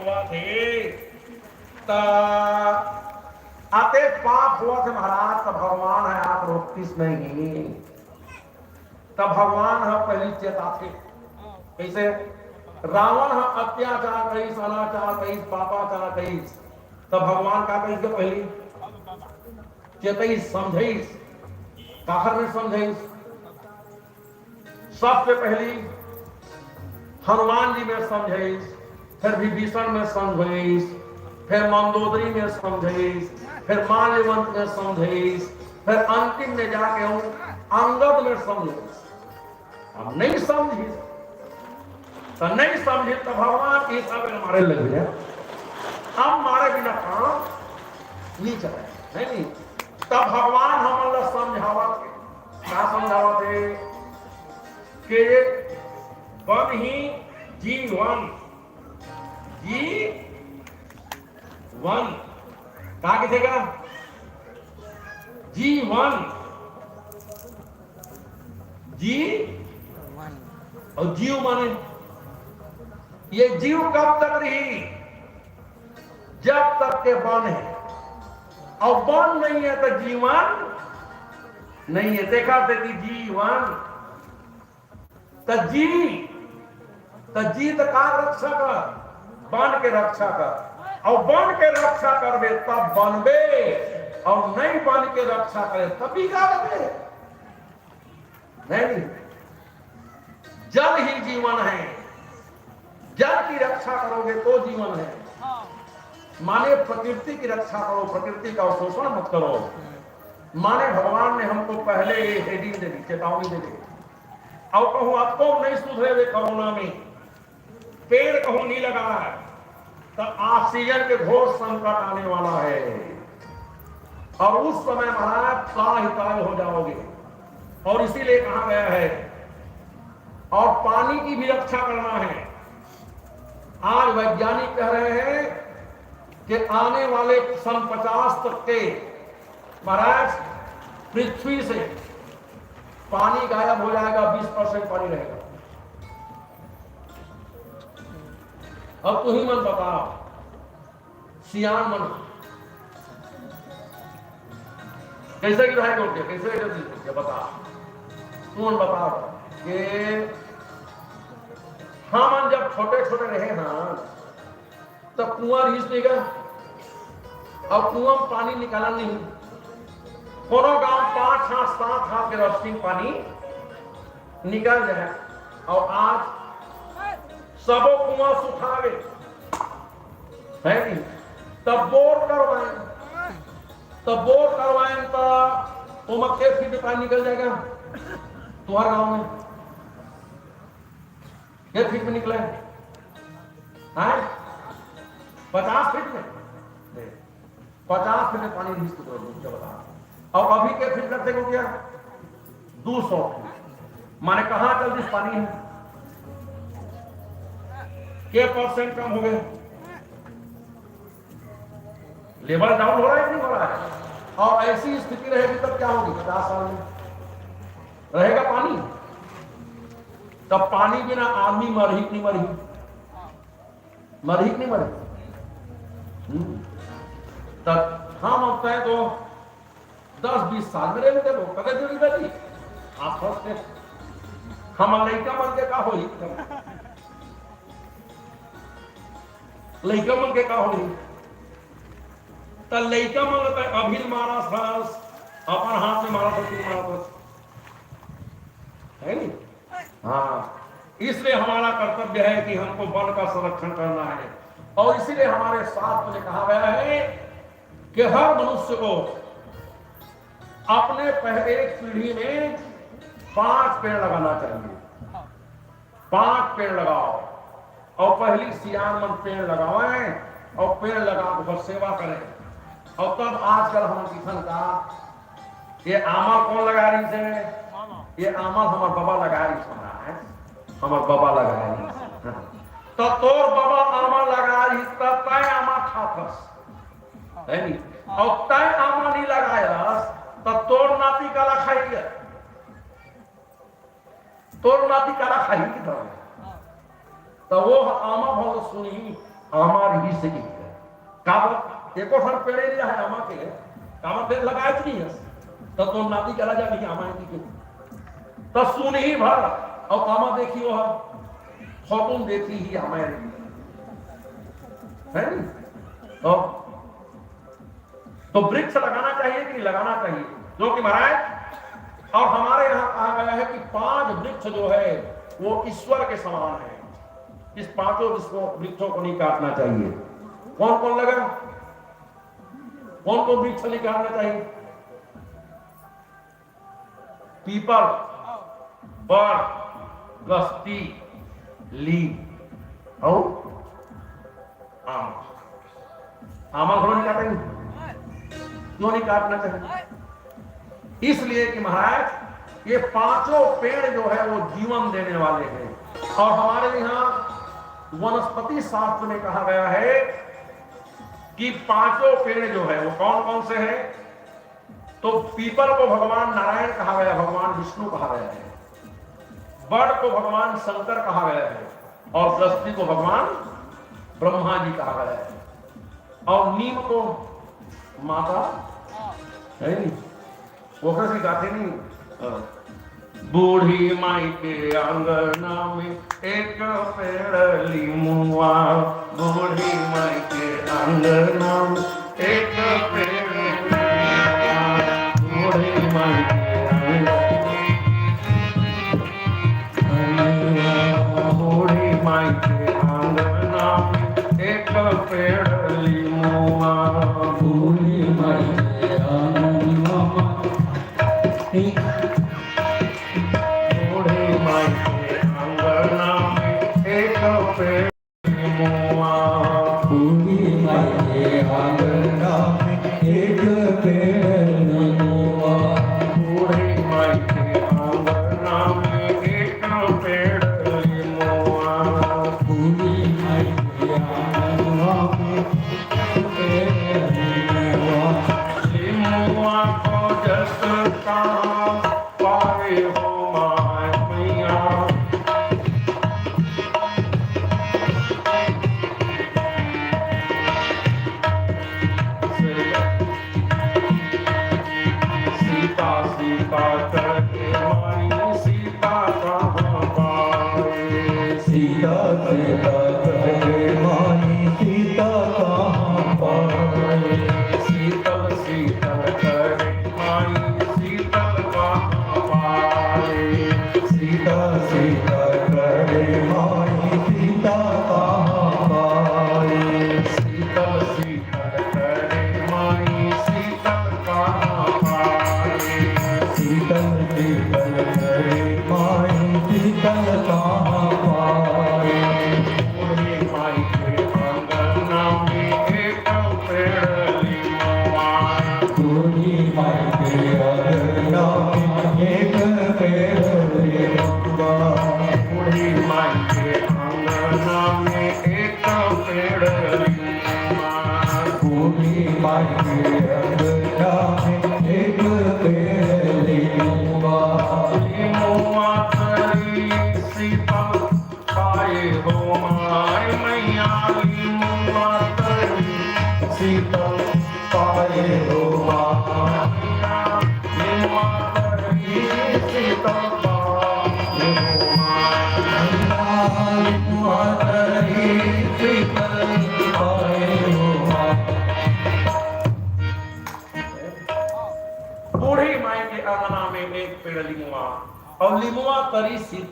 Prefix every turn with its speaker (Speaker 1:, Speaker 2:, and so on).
Speaker 1: हुआ थे आते पाप हुआ थे महाराज। तब भगवान है आप 32 में ही तब भगवान है पहली चेता थे। कैसे रावण है अत्याचार कईस, अनाचार कईस, पापाचार कईस, तब भगवान का कईस के पहली चेतईस समझईस, काखर में समझईस। सबसे पहली हनुमान जी में समझईस, फिर विभीषण में समझईस, फिर मंदोदरी में समझईस, फिर माल्यवंत में समझईस, फिर अंतिम में जाके अंगद में समझईस। अब नहीं समझी तो नहीं समझी तो भगवान ये सब हमारे लग गया। अब हमारे बिना काम नहीं चले नहीं। तब भगवान हमारा समझावा थे। क्या समझावा थे कि वन ही जीवन, जीवन कहा किसेगा जीवन, जी और जीव माने ये जीव कब तक रही, जब तक के बन है, और बन नहीं है तो जीवन नहीं है। देखा थे कि जीवन तो जी तो का रक्षा कर, बन के रक्षा कर, और बन के रक्षा करबे तब बनबे, और नहीं बन के रक्षा करे तब बिगाड़बे। नहीं, जल ही जीवन है, जल की रक्षा करोगे तो जीवन है। माने प्रकृति की रक्षा करो, प्रकृति का शोषण मत करो। माने भगवान ने हमको पहले हेडिंग दे दी, चेतावनी दे दी। और कहूं आपको नहीं सुधरे वे कोरोना में पेड़ कहूं नहीं लगा है तो ऑक्सीजन के घोर संकट आने वाला है, और उस समय महाराज ताल हो जाओगे। और इसीलिए कहा गया है, और पानी की भी रक्षा करना है। आज वैज्ञानिक कह रहे हैं कि आने वाले सन 50 तक के महाराज पृथ्वी से पानी गायब हो जाएगा, 20% पानी रहेगा। अब तू ही मन बताओ, सियान मन कैसे की रहेगा उनके, कैसे रहेगा बता, तू मन बताओ कि हम जब छोटे छोटे रहे ना तब कुआं रीस नहीं गया, और कुआं में पानी निकाला नहीं। कोनो गांव 5 हाथ 7 हाथ के रस्सी पानी निकल जाए, और आज सबो कुआं सुखावे है नहीं। तब बोर करवाएं, तो मक्के फीट पानी निकल जाएगा तुम्हारे गांव में। क्या फीट में निकला है 50 फीट में, 50 फीट में पानी रिश्त तो मुझे बता। और अभी के फीट करते को क्या 200 फीट, माने कहां जल्दी पानी है, क्या % कम हो गए, लेवल डाउन हो रहा है नहीं हो रहा है। और ऐसी स्थिति रहेगी तब क्या होगी, 50 साल में रहेगा पानी, तब पानी बिना आदमी मरही नहीं मरही, मरही नहीं मरही। तब हम अब तय तो 10-20 साल में रहेंगे, वो कदे जुड़ी बैठी आप सोचते हम लड़का मन के का होई, लड़का मन के का होई, तो लड़का मन तो अभी मारा सास अपन हाथ में मारा तो मारा है नहीं। हाँ, इसलिए हमारा कर्तव्य है कि हमको वन का संरक्षण करना है। और इसीलिए हमारे शास्त्र में कहा गया है कि हर मनुष्य को अपने पहले पीढ़ी में 5 पेड़ लगाना चाहिए। 5 पेड़ लगाओ, और पहली सियान मन पेड़ लगाएं, और पेड़ लगा सेवा करें। और तब आजकल हम किसान का ये आमल कौन लगा रही थे, ये आमल हमारे बाबा लगा रही है, हमारे बाबा लगा रही। तो तोर बाबा आमा लगा रही तब तय आमा खाथस है नहीं, और तय आमा नहीं लगायस तो तोर नाती काला खाई, तोर नाती काला खाई की तरह। तो वो आमा भलो सुनी आमार ही से की है काबर एको ठन पेड़े नहीं है आमा के काबर पेड़ लगाए नहीं है तब तो नाती चला जा नहीं आमा की तब सुन ही भर और कामा देखी वो खौतून देखी ही हमारे है नहीं तो वृक्ष लगाना चाहिए कि नहीं लगाना चाहिए क्योंकि महाराज और हमारे यहाँ कहा गया है कि 5 वृक्ष जो है वो ईश्वर के समान है इस 5 वृक्षों को नहीं काटना चाहिए कौन कौन लगा कौन कौन वृक्ष नहीं काटना चाहिए पीपल पर गस्ती लीम और आम आमा घोड़ा नहीं काटेंगे क्यों नहीं काटना चाहिए इसलिए कि महाराज ये 5 पेड़ जो है वो जीवन देने वाले हैं और हमारे यहाँ वनस्पति शास्त्र में कहा गया है कि 5 पेड़ जो है वो कौन कौन से हैं तो पीपल को भगवान नारायण कहा गया भगवान विष्णु कहा गया है बड़ को भगवान शंकर कहा गया है और गस्ती को भगवान ब्रह्मा जी कहा गया है और नीम को माता है नहीं वो कैसे गाते नहीं बूढ़ी माई के अंगना में एक पेड़ लीमुआ बूढ़ी माई के अंगना में एक पेड़ बूढ़ी माई के बूढ़ी माई के अंगना में एक पेड़ लीमुआ बूढ़ी माई के अंगना बूढ़ी माई के अंगना में एक पेड़ लीमुआ बूढ़ी माई के अंगना में एक पेड़ लीमुआ बूढ़ी माई के अंगना में एक पेड़ लीमुआ बूढ़ी माई के अंगना में पेड़ लीमुआ लीमुआ को जस का पाए हो माय मैया सीता सीता करके माई सीता कहाँ पाए सीता सीता करके माई सीता कहाँ पाए शीतल शीतल करे माई शीतल कहाँ पाए सीता सीता करे माई सीता कहाँ पाए शीतल शीतल करे माई शीतल कहाँ पाए शीतल शीतल करे माई शीतल कहाँ पाए बूढ़ी माई के अंगना में एक पेड़ लीमुआ बूढ़ी माई के अंगना में एक पेड़ लीमुआ बूढ़ी माई के अंगना में एक पेड़ लीमुआ बूढ़ी माई के अंगना में एक पेड़ लीमुआ लीमुआ तरी सीता पाए हो माय मैया लीमुआ तरी सीता पाए हो मैया लीमुआ तरी सीता पाए हो मैया लीमुआ तरी सीता पाए हो बूढ़ी माई के अंगना में एक पेड़ लीमुआ और लीमुआ तरी सीता